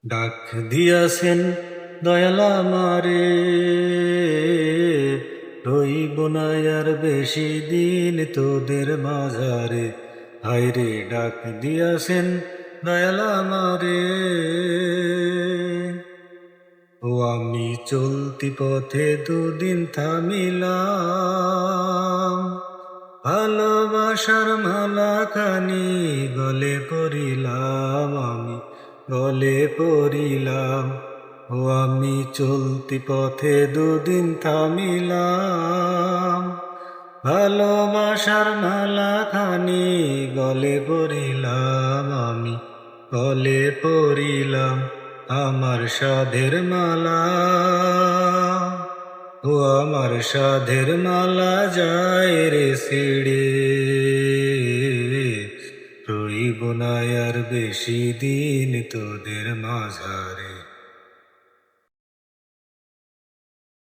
ডাক দিয়াছেন দয়াল আমারে, রইব না আর বেশি দিন তোদের মাঝারে। হায়রে ডাক দিয়াছেন দয়াল আমারে, ও আমি চলতি পথে দুদিন থামিলাম। ভালোবাসার মালাখানি গলে পড়িলাম, আমি গলে পড়িলাম। ও আমি চলতি পথে দুদিন থামিলাম। ভালোবাসার মালাখানি গলে পড়িলাম, আমি গলে পড়িলাম। আমার সাধের মালা, ও আমার সাধের মালা যায় রে ছিড়ে। রইব না আর বেশি দিন তোদের মাঝারে।